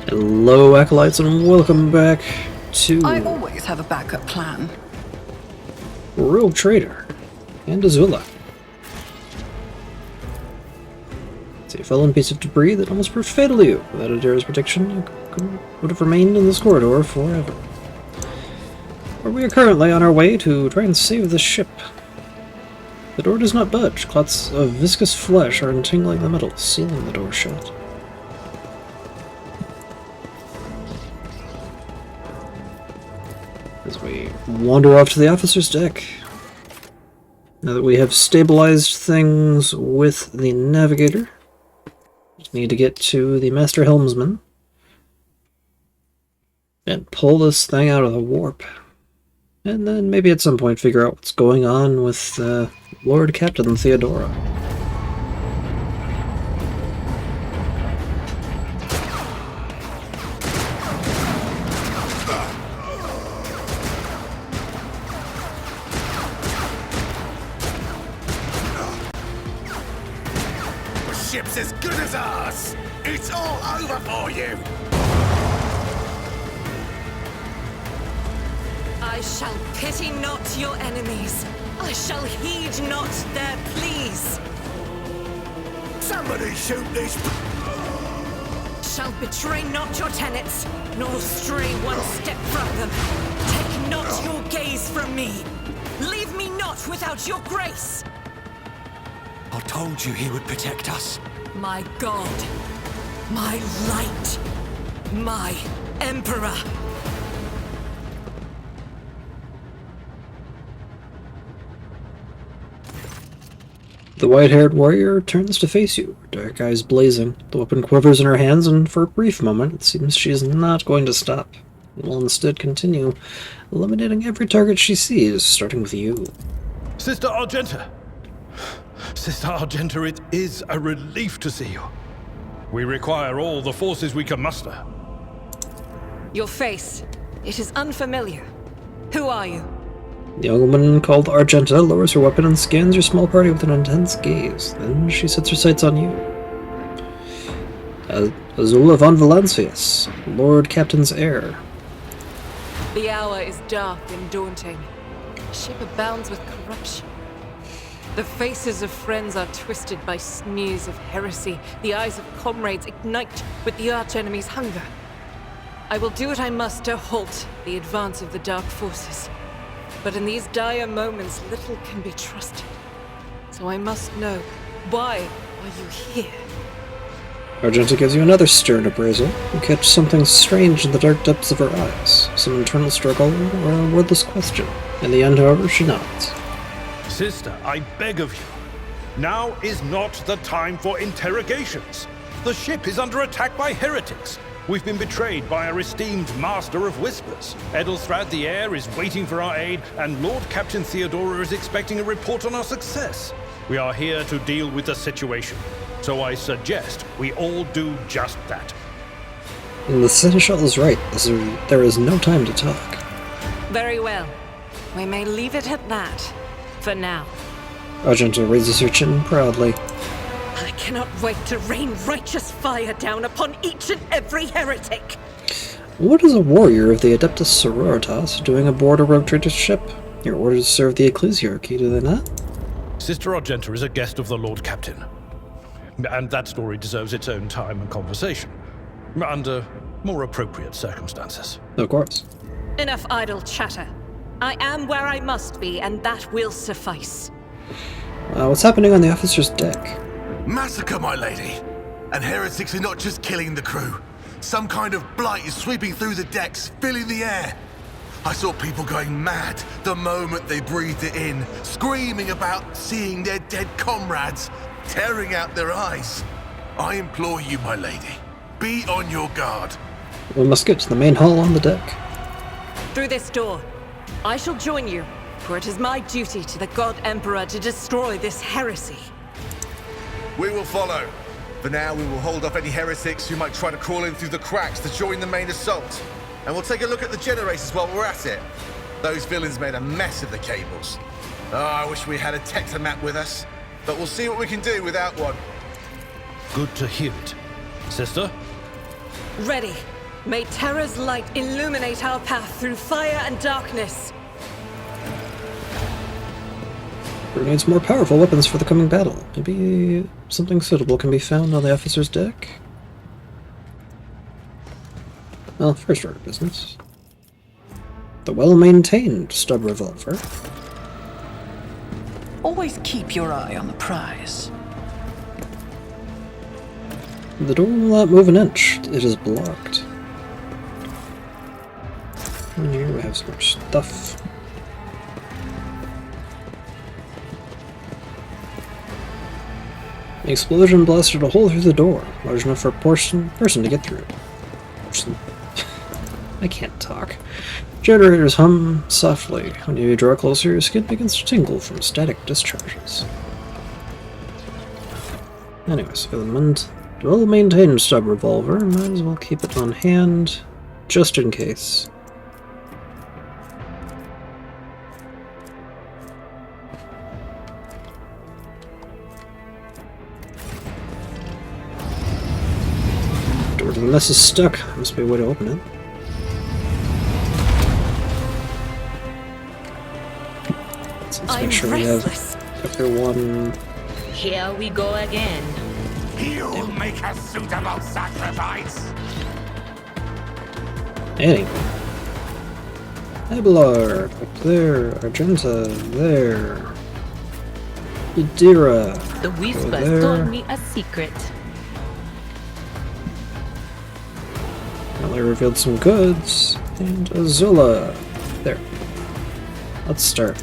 Hello, Acolytes, and welcome back to I always have a backup plan. Rogue Trader and Azula. It's a fallen piece of debris that almost proved fatal to you. Without Adira's protection, you would have remained in this corridor forever. Where we are currently on our way to try and save the ship. The door does not budge. Clots of viscous flesh are entangling the metal, sealing the door shut. As we wander off to the officer's deck. Now that we have stabilized things with the navigator, just need to get to the master helmsman and pull this thing out of the warp. And then maybe at some point figure out what's going on with Lord Captain Theodora. Ship's as good as ours! It's all over for you! I shall pity not your enemies. I shall heed not their pleas. Somebody shoot these... Shall betray not your tenets, nor stray one step from them. Take not your gaze from me. Leave me not without your grace. I told you he would protect us. My God, my light, my Emperor. The white-haired warrior turns to face you, dark eyes blazing. The weapon quivers in her hands, and for a brief moment it seems she is not going to stop. It will instead continue, eliminating every target she sees, starting with you. Sister Argenta! Sister Argenta, it is a relief to see you. We require all the forces we can muster. Your face, it is unfamiliar. Who are you? The young woman called Argenta lowers her weapon and scans your small party with an intense gaze. Then she sets her sights on you. Azula von Valancius, Lord Captain's heir. The hour is dark and daunting. The ship abounds with corruption. The faces of friends are twisted by sneers of heresy. The eyes of comrades ignite with the archenemy's hunger. I will do what I must to halt the advance of the dark forces. But in these dire moments, little can be trusted. So I must know, why are you here? Argenta gives you another stern appraisal. You catch something strange in the dark depths of her eyes. Some internal struggle or a wordless question. In the end, however, she nods. Sister, I beg of you. Now is not the time for interrogations. The ship is under attack by heretics. We've been betrayed by our esteemed Master of Whispers. Edelstrad the Heir is waiting for our aid, and Lord Captain Theodora is expecting a report on our success. We are here to deal with the situation, so I suggest we all do just that. And the Seneschal is right. There is no time to talk. Very well. We may leave it at that. For now. Argenta raises her chin proudly. I cannot wait to rain righteous fire down upon each and every heretic. What is a warrior of the Adeptus Sororitas doing aboard a rogue trader ship? Your orders serve the ecclesiarchy, do they not? Sister Argenta is a guest of the Lord Captain. And that story deserves its own time and conversation. Under more appropriate circumstances. Of course. Enough idle chatter. I am where I must be, and that will suffice. What's happening on the officer's deck? Massacre, my lady! And heretics are not just killing the crew. Some kind of blight is sweeping through the decks, filling the air. I saw people going mad the moment they breathed it in, screaming about seeing their dead comrades, tearing out their eyes. I implore you, my lady, be on your guard. We must get to the main hall on the deck. Through this door. I shall join you, for it is my duty to the God Emperor to destroy this heresy. We will follow. For now, we will hold off any heretics who might try to crawl in through the cracks to join the main assault. And we'll take a look at the generators while we're at it. Those villains made a mess of the cables. Oh, I wish we had a Tectomat with us. But we'll see what we can do without one. Good to hear it. Sister? Ready. May Terra's light illuminate our path through fire and darkness. Crew needs more powerful weapons for the coming battle. Maybe something suitable can be found on the officer's deck? Well, first order of business. The well-maintained stub revolver. Always keep your eye on the prize. The door will not move an inch. It is blocked. And here we have some more stuff. The explosion blasted a hole through the door, large enough for a person to get through. I can't talk. Generators hum softly. When you draw closer, your skin begins to tingle from static discharges. Anyways, for the well-maintained stub revolver, might as well keep it on hand, just in case. Door to the mess is stuck. Must be a way to open it. Let's make sure we have everyone. Here we go again. You'll make a suitable sacrifice. Anyway. Abelard, up there. Argenta, there. Theodora, The Whispers there. told me a secret. Well, I revealed some goods. And Azula. There. Let's start.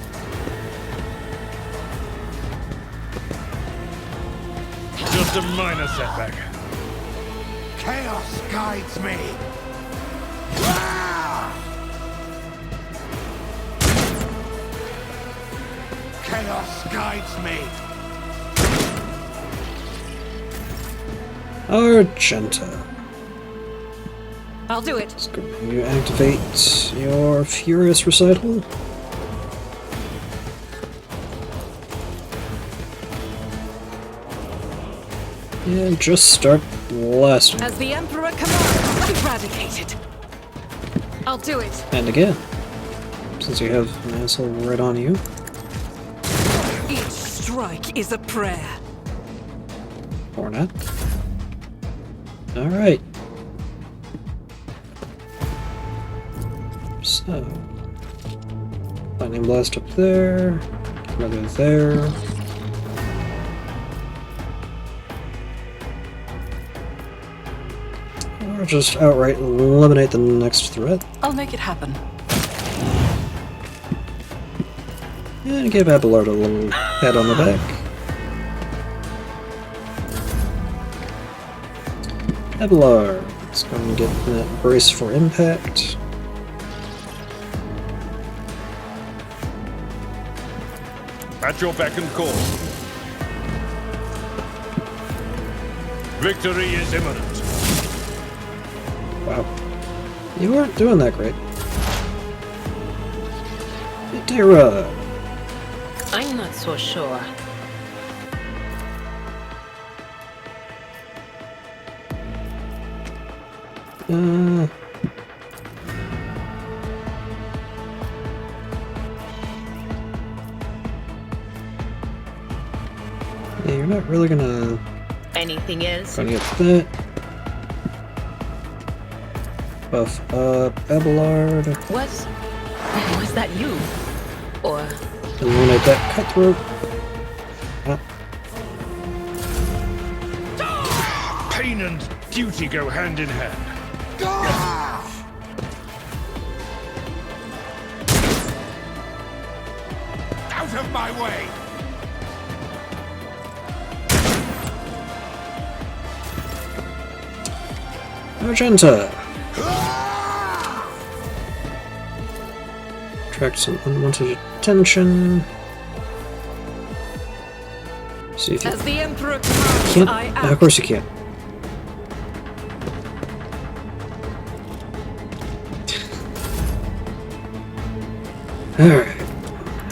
Just a minor setback. Chaos guides me. Ah! Chaos guides me. Argenta. I'll do it. Let's go. You activate your Furious Recital. And just start blasting. As the Emperor commands, eradicated. I'll do it. And again. Since you have an asshole right on you. Each strike is a prayer. Or not. Alright. So. Lightning Blast up there. Another there. Or just outright eliminate the next threat. I'll make it happen. And give Abelard a little pat on the back. Abelard, let's go and get that brace for impact. At your beck and call. Victory is imminent. Wow. You weren't doing that great. Theodora. I'm not so sure. Yeah, you're not really gonna Anything else? get that. Buff up Abelard. Was that you? Or Eliminate that cutthroat. Pain and duty go hand in hand. Out of my way. Argenta. Attract some unwanted attention. See if you As the Emperor commands, can't. I act. Of course you can't. Alright.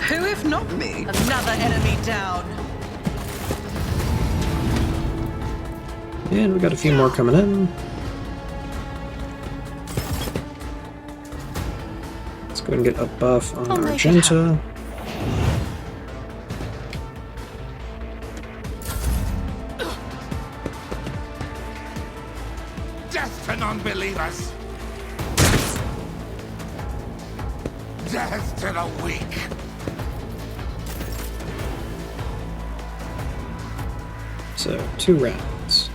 Who if not me? Another enemy down. And we got a few more coming in. go ahead and get a buff on I'll make it Argenta. Death to non-believers! Death to the weak! So, 2 rounds.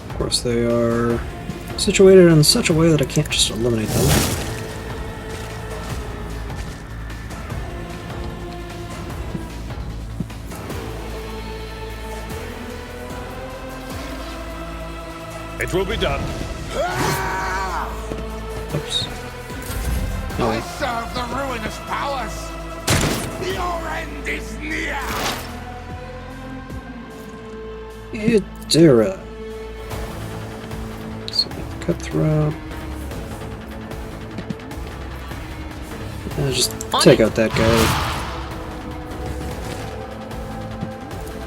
Of course, they are situated in such a way that I can't just eliminate them. It will be done. Oops. I Oh, serve the ruinous powers! Your end is near! Theodora. So, cutthroat. Just take out that guy.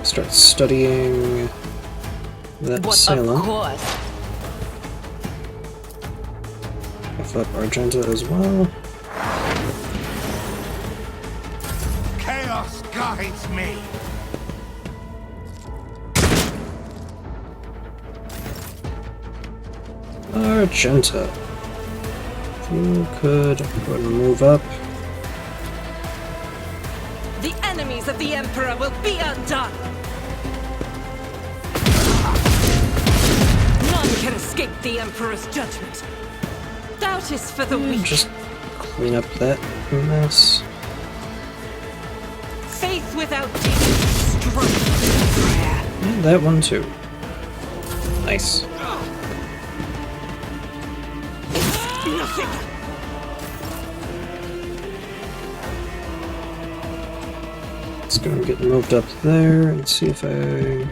Start studying that What, of assailant. course. Buff up Argenta as well. Chaos guides me! Argenta. If you could go ahead and move up. The enemies of the Emperor will be undone! None can escape the Emperor's judgment. Doubt is for the weak. Just clean up that mess. Faith without deeds is strength. Prayer. And that one too. Nice. Nothing. Let's go and get moved up there and see if I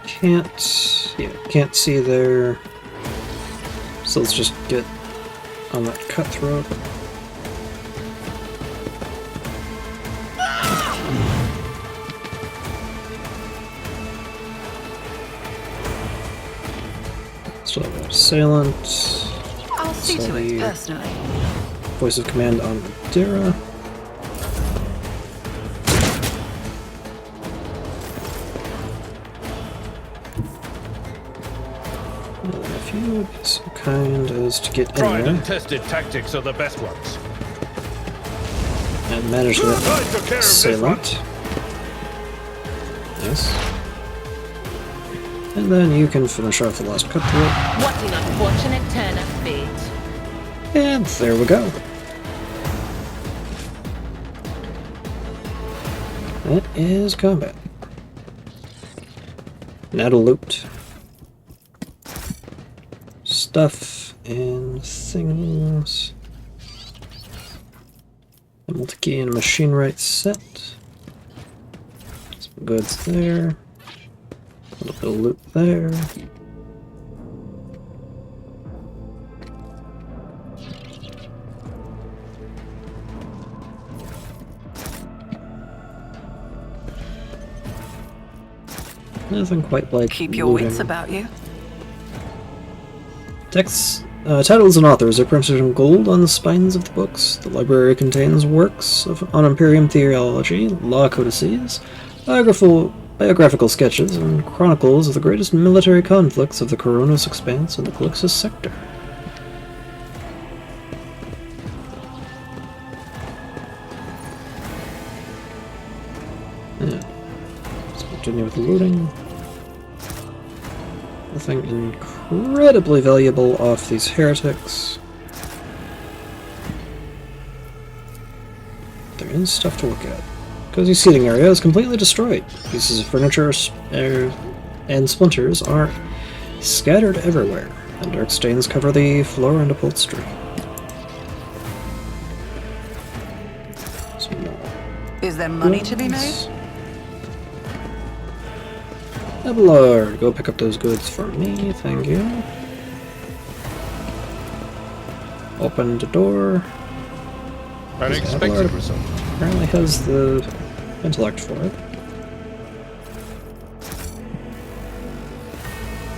can't. Yeah, can't see there. So let's just get on that cutthroat. Still have that assailant. I'll see to Sorry. it personally. Voice of command on Theodora. If you would be so kind as to get in Tried there and tested tactics are the best ones. and manage I that took care of this one. assailant. Yes. And then you can finish off the last cutthroat. What an unfortunate turn of fate. And there we go. That is combat. Now to loot. Stuff and things. A multi-key and machine right set. Some goods there. A little bit of loot there. Nothing quite like Keep your looting. wits about you. Texts, titles and authors are printed in gold on the spines of the books. The library contains works on Imperium theology, law codices, biographical sketches, and chronicles of the greatest military conflicts of the Coronos Expanse and the Calixus Sector. Yeah. Let's continue with looting. Nothing incredibly valuable off these heretics. There is stuff to look at. Cozy seating area is completely destroyed. Pieces of furniture and splinters are scattered everywhere, and dark stains cover the floor and upholstery. Some more Is there money to be made? goods. Lord, go pick up those goods for me, thank you. Open the door. Unexpected result. Apparently has the intellect for it.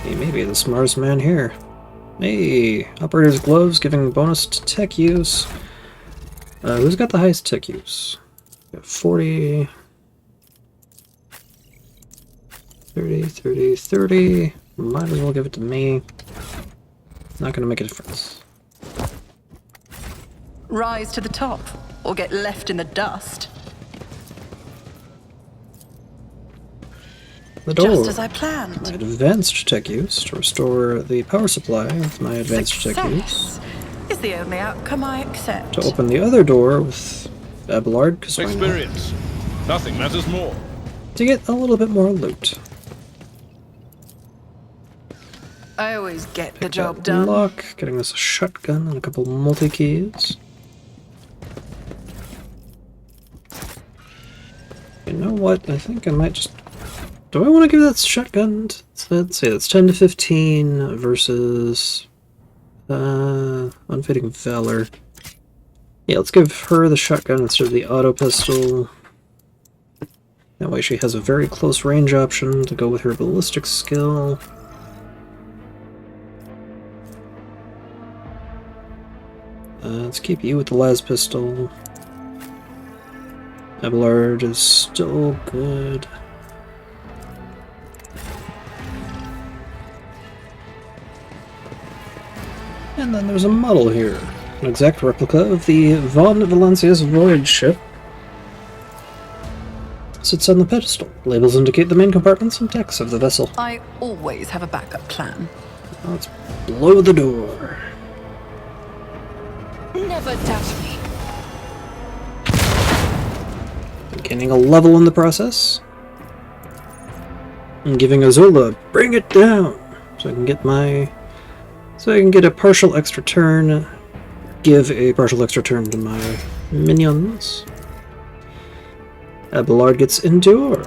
He may be the smartest man here. Hey, operator's gloves giving bonus to tech use. Who's got the highest tech use? Got 40, 30, 30, 30. Might as well give it to me. Not gonna make a difference. Rise to the top, or get left in the dust. The door. Just as I planned. My advanced tech use to restore the power supply with my advanced tech use. Success is the only outcome I accept. To open the other door with Abelard, because Experience. Nothing matters more. to get a little bit more loot. I always get the Pick job that done. lock, getting us a shotgun and a couple multi-keys. You know what? I think I might just... Do I want to give that shotgun? Let's see, that's 10 to 15 versus... Unfading Valor. Yeah, let's give her the shotgun instead of the auto pistol. That way she has a very close range option to go with her ballistic skill. Let's keep you with the las pistol. Abelard is still good. And then there's a model here. An exact replica of the Von Valencia's voyage ship. Sits on the pedestal. Labels indicate the main compartments and decks of the vessel. I always have a backup plan. Let's blow the door. Never doubt me. Gaining a level in the process. And giving Azula, bring it down! So I can get my... So I can get a partial extra turn. Give a partial extra turn to my minions. Abelard gets Endure.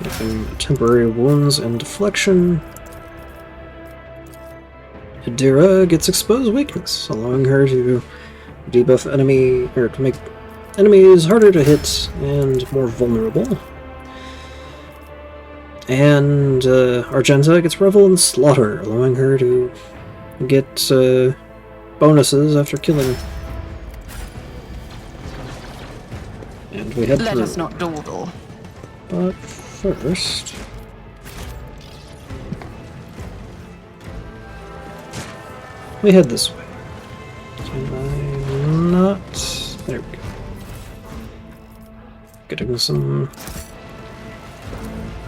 Giving temporary wounds and deflection. Theodora gets Exposed Weakness, allowing her to debuff enemy, or to make enemies harder to hit and more vulnerable. And Argenta gets Revel and Slaughter, allowing her to get bonuses after killing. And we head Let through. us not dawdle. But first... we head this way. Can I not... There we go. Getting some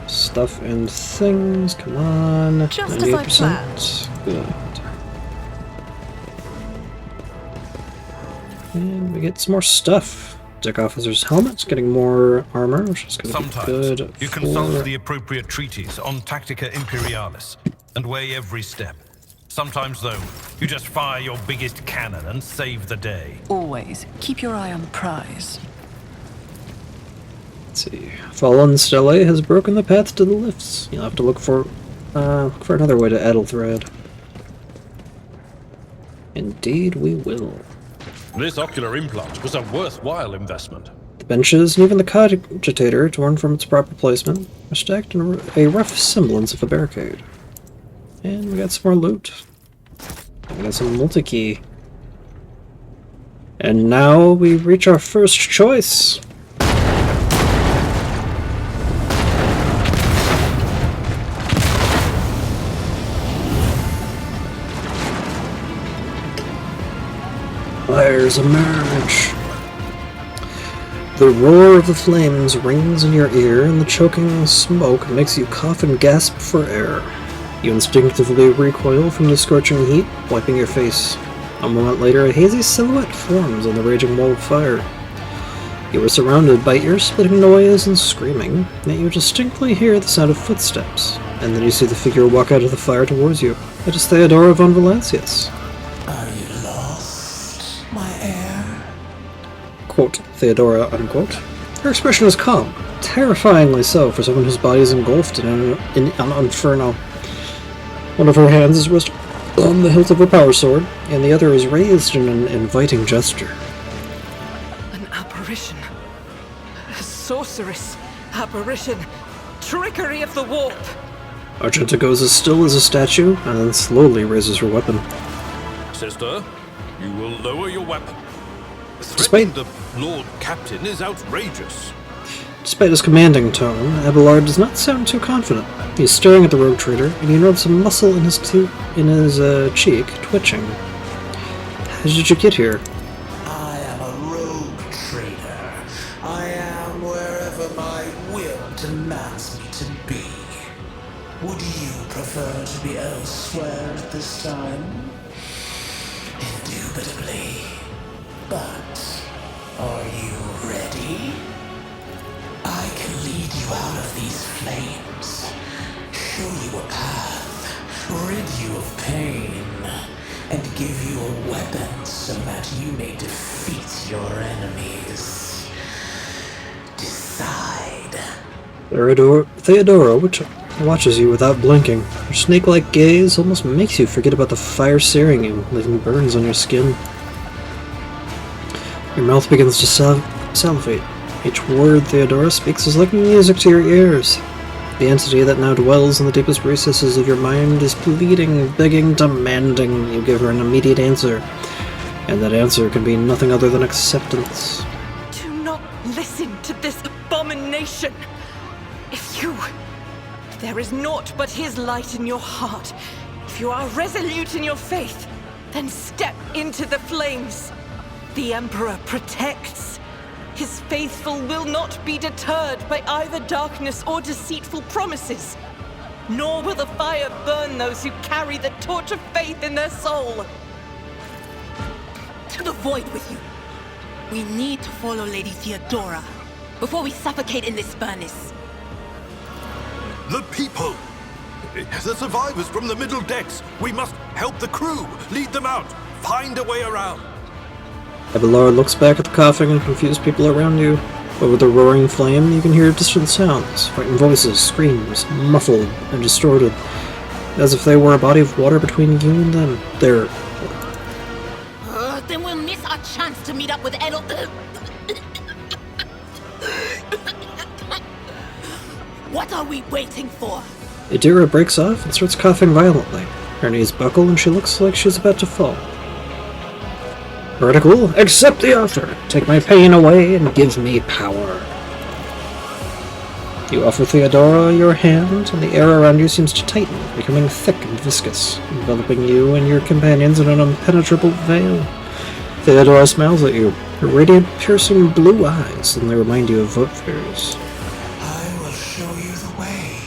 stuff and things. Come on. Just as I 98%. Good. And we get some more stuff. Deck officer's helmet, getting more armor, which is going to be Sometimes good. you consult the appropriate treatise on Tactica Imperialis and weigh every step. Sometimes, though, you just fire your biggest cannon and save the day. Always keep your eye on the prize. Let's see. Fallen Stele has broken the path to the lifts. You'll have to look for another way to Adelthred. Indeed we will. This ocular implant was a worthwhile investment. The benches and even the cogitator, torn from its proper placement, are stacked in a rough semblance of a barricade. And we got some more loot. And we got some multi-key. And now we reach our first choice. Fires emerge. The roar of the flames rings in your ear, and the choking smoke makes you cough and gasp for air. You instinctively recoil from the scorching heat, wiping your face. A moment later, a hazy silhouette forms on the raging wall of fire. You are surrounded by ear-splitting noise and screaming, yet you distinctly hear the sound of footsteps, and then you see the figure walk out of the fire towards you. It is Theodora von Valancius. Quote, Theodora, unquote. Her expression is calm, terrifyingly so for someone whose body is engulfed in an inferno. One of her hands is resting on the hilt of her power sword, and the other is raised in an inviting gesture. An apparition. A sorceress. Apparition. Trickery of the warp. Argenta goes as still as a statue, and then slowly raises her weapon. Sister, you will lower your weapon. Despite- Threatening the Lord Captain is outrageous. Despite his commanding tone, Abelard does not sound too confident. He's staring at the rogue trader, and you notice a muscle in his cheek twitching. How did you get here? I am a rogue trader. I am wherever my will demands me to be. Would you prefer to be elsewhere at this time? Indubitably. But are you ready? I can lead you out of these flames, show you a path, rid you of pain, and give you a weapon so that you may defeat your enemies. Decide. Theodora watches you without blinking. Her snake-like gaze almost makes you forget about the fire searing you, leaving burns on your skin. Your mouth begins to salivate. Each word Theodora speaks is like music to your ears. The entity that now dwells in the deepest recesses of your mind is pleading, begging, demanding you give her an immediate answer. And that answer can be nothing other than acceptance. Do not listen to this abomination. If there is naught but his light in your heart, if you are resolute in your faith, then step into the flames. The Emperor protects. His faithful will not be deterred by either darkness or deceitful promises. Nor will the fire burn those who carry the torch of faith in their soul. To the void with you. We need to follow Lady Theodora before we suffocate in this furnace. The people! The survivors from the middle decks! We must help the crew! Lead them out! Find a way around! Abelard looks back at the coughing and confused people around you. Over the roaring flame, you can hear distant sounds, frightened voices, screams, muffled and distorted, as if they were a body of water between you and them. Then we'll miss our chance to meet up with Edel. What are we waiting for? Adira breaks off and starts coughing violently. Her knees buckle and she looks like she's about to fall. Vertical, accept the offer. Take my pain away and give me power. You offer Theodora your hand, and the air around you seems to tighten, becoming thick and viscous, enveloping you and your companions in an impenetrable veil. Theodora smiles at you, her radiant, piercing blue eyes suddenly remind you of Votfair's. I will show you the way.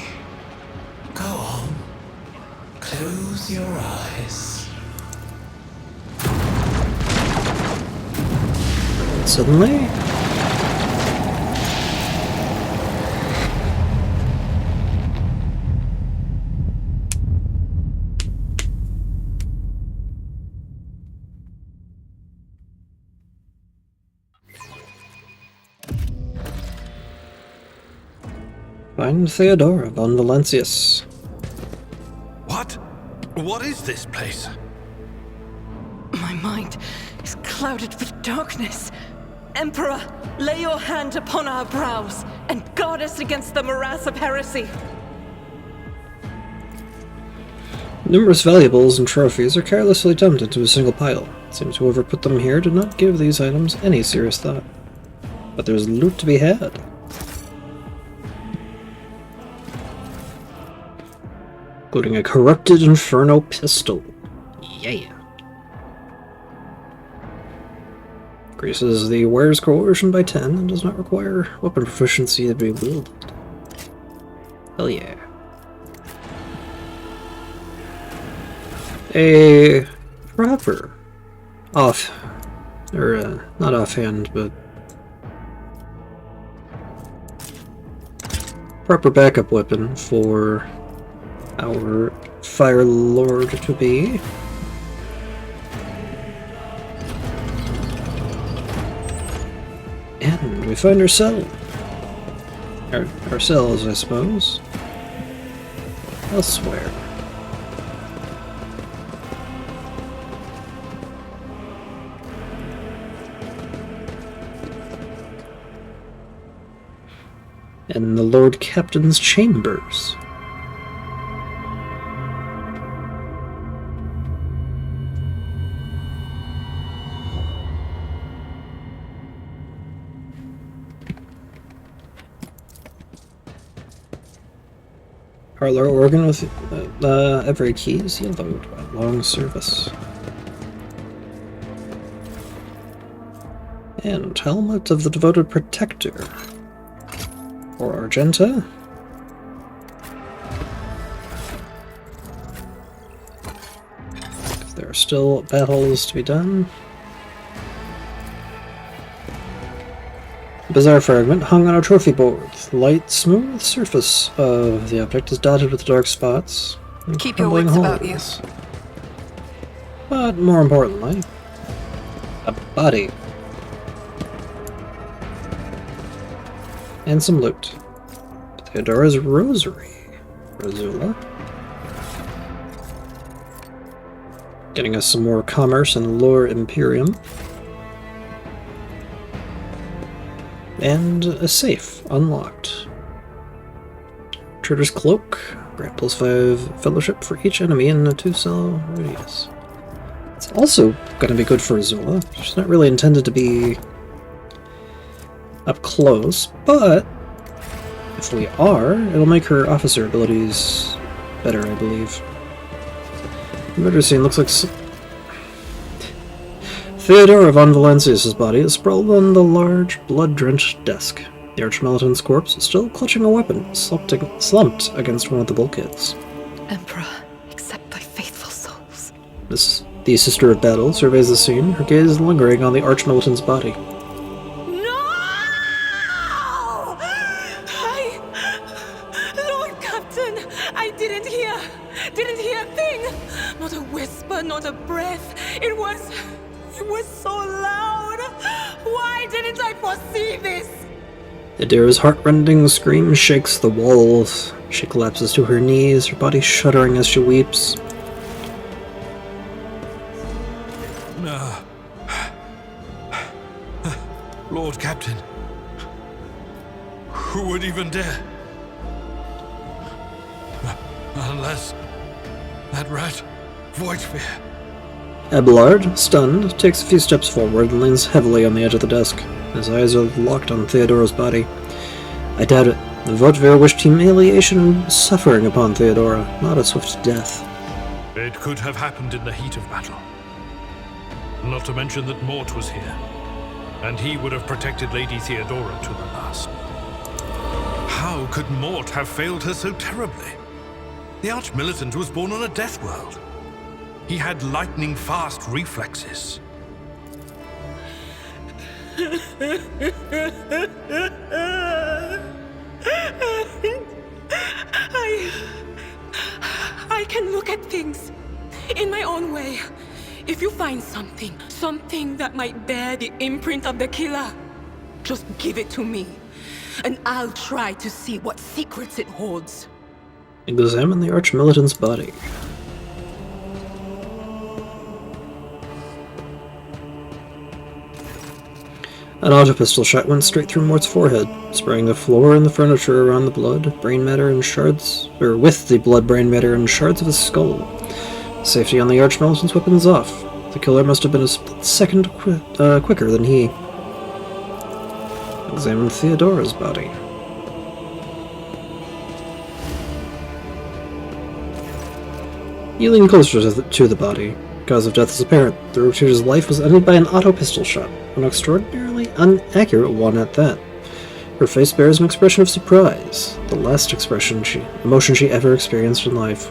Go on. Close your eyes. Suddenly, find Theodora von Valencius. What? What is this place? My mind is clouded with darkness. Emperor, lay your hand upon our brows and guard us against the morass of heresy. Numerous valuables and trophies are carelessly dumped into a single pile. It seems whoever put them here did not give these items any serious thought. But there's loot to be had. Including a corrupted Inferno pistol. Yeah. Increases the wearer's coercion by 10 and does not require weapon proficiency to be wielded. Hell yeah. A proper not offhand, but proper backup weapon for our Fire Lord to be. And we find our cell. Our cells, I suppose. Elsewhere. In the Lord Captain's chambers. Parlor organ with every key is yellowed by long service. And helmet of the devoted protector. Or Argenta. There are still battles to be done. Bizarre fragment hung on a trophy board. The light, smooth surface of the object is dotted with dark spots. And Keep your crumbling wits about you. holes. But more importantly, a body. And some loot. Theodora's rosary. Azula. Getting us some more commerce and lore Imperium. And a safe unlocked. Trader's Cloak. Grant +5 fellowship for each enemy in a 2-cell radius. It's also going to be good for Azula. She's not really intended to be up close, but if we are, it'll make her officer abilities better, I believe. The murder scene looks like Theodora von Valencius's body is sprawled on the large, blood-drenched desk. The Archmilitan's corpse is still clutching a weapon, slumped against one of the bulkheads. Emperor, accept thy faithful souls. The Sister of Battle surveys the scene, her gaze lingering on the Archmilitan's body. Lord Captain, I didn't hear a thing. Not a whisper, not a breath. It was so loud. Why didn't I foresee this? Adira's heart-rending scream shakes the walls. She collapses to her knees, her body shuddering as she weeps. Lord Captain, who would even dare? Unless that rat, Voidsphere. Abelard, stunned, takes a few steps forward and leans heavily on the edge of the desk. His eyes are locked on Theodora's body. I doubt it. The Voidsphere wished humiliation and suffering upon Theodora, not a swift death. It could have happened in the heat of battle. Not to mention that Mort was here, and he would have protected Lady Theodora to the last. How could Mort have failed her so terribly? The Archmilitant was born on a death world. He had lightning-fast reflexes. I can look at things in my own way. If you find something that might bear the imprint of the killer, just give it to me, and I'll try to see what secrets it holds. Examine the Archmilitant's body. An auto-pistol shot went straight through Mort's forehead, spraying the floor and the furniture around the blood, brain matter, and shards, with the blood, brain matter, and shards of his skull. Safety on the Archmilitant's weapon is off. The killer must have been a split second quicker than he. Examine Theodora's body. You lean closer to the body. Cause of death is apparent. The Rotator's life was ended by an auto-pistol shot, an extraordinarily inaccurate one at that. Her face bears an expression of surprise, the last emotion she ever experienced in life.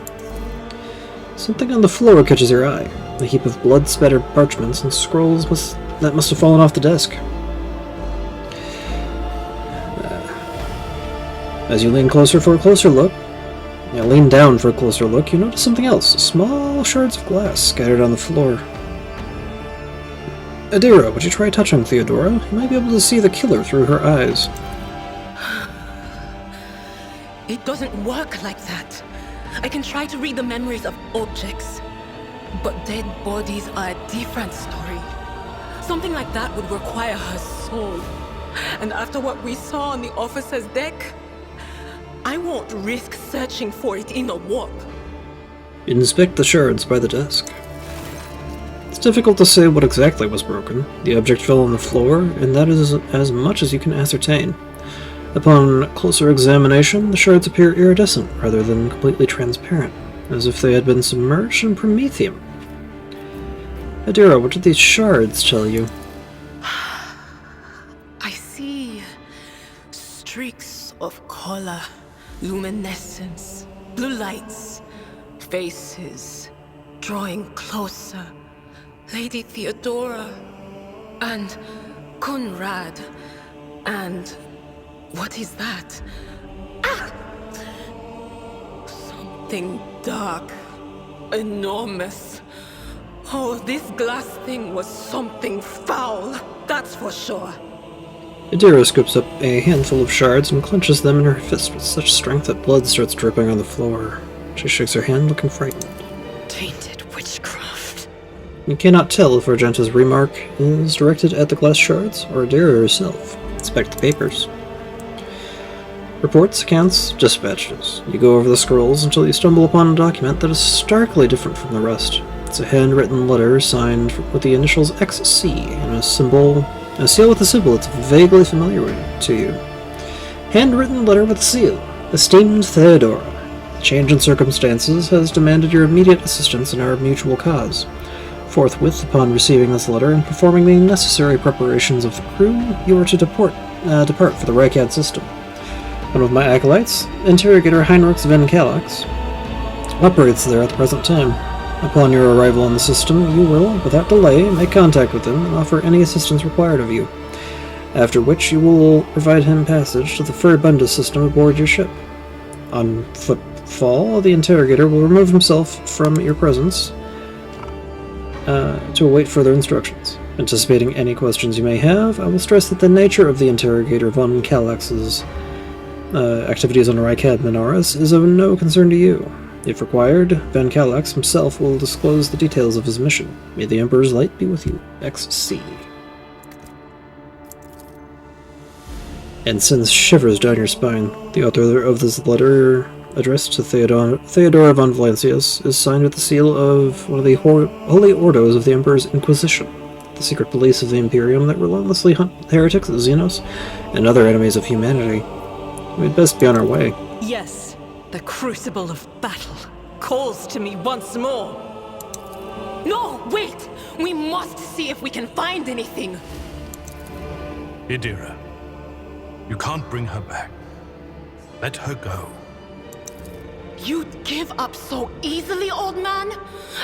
Something on the floor catches her eye, a heap of blood-spattered parchments and scrolls that must have fallen off the desk. As you lean closer for a closer look, lean down for a closer look, you notice something else, small shards of glass scattered on the floor. Adira, would you try touching Theodora? You might be able to see the killer through her eyes. It doesn't work like that. I can try to read the memories of objects, but dead bodies are a different story. Something like that would require her soul. And after what we saw on the officer's deck, I won't risk searching for it in a warp. Inspect the shards by the desk. It's difficult to say what exactly was broken. The object fell on the floor, and that is as much as you can ascertain. Upon closer examination, the shards appear iridescent rather than completely transparent, as if they had been submerged in promethium. Theodora, what did these shards tell you? I see streaks of color, luminescence, blue lights, faces drawing closer. Lady Theodora and Conrad and what is that? Ah! Something dark, enormous. Oh, this glass thing was something foul, that's for sure. Theodora scoops up a handful of shards and clenches them in her fist with such strength that blood starts dripping on the floor. She shakes her hand, looking frightened. Tainted witchcraft. You cannot tell if Argenta's remark is directed at the glass shards or Theodora herself. Inspect the papers. Reports, accounts, dispatches. You go over the scrolls until you stumble upon a document that is starkly different from the rest. It's a handwritten letter signed with the initials XC and a seal with a symbol that's vaguely familiar to you. Handwritten letter with a seal. Esteemed Theodora, the change in circumstances has demanded your immediate assistance in our mutual cause. Forthwith, upon receiving this letter and performing the necessary preparations of the crew, you are to depart for the Rykad system. One of my acolytes, Interrogator Heinrichs Van Kallax, operates there at the present time. Upon your arrival on the system, you will, without delay, make contact with him and offer any assistance required of you, after which you will provide him passage to the Furibunda system aboard your ship. On footfall, the Interrogator will remove himself from your presence to await further instructions. Anticipating any questions you may have, I will stress that the nature of the Interrogator Von Kallax's activities on Rykad Minoris is of no concern to you. If required, Van Kallax himself will disclose the details of his mission. May the Emperor's light be with you. XC. And sends shivers down your spine. The author of this letter, addressed to Theodora von Valancius, is signed with the seal of one of the holy ordos of the Emperor's Inquisition, the secret police of the Imperium that relentlessly hunt heretics, Xenos, and other enemies of humanity. We'd best be on our way. Yes, the crucible of battle calls to me once more. No, wait! We must see if we can find anything. Theodora, you can't bring her back. Let her go. You'd give up so easily, old man?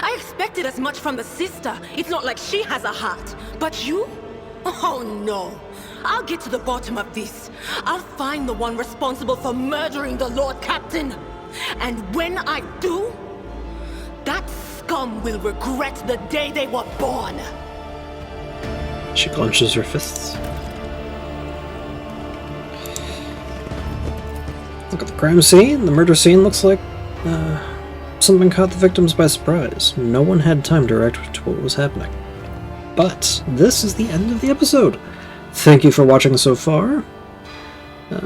I expected as much from the sister. It's not like she has a heart. But you? Oh no. I'll get to the bottom of this. I'll find the one responsible for murdering the Lord Captain. And when I do, that scum will regret the day they were born. She clenches her fists. Look at the crime scene. The murder scene looks like something caught the victims by surprise. No one had time to react to what was happening. But this is the end of the episode. Thank you for watching so far.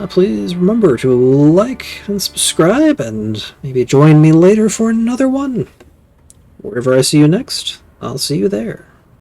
Please remember to like and subscribe, and maybe join me later for another one. Wherever I see you next, I'll see you there.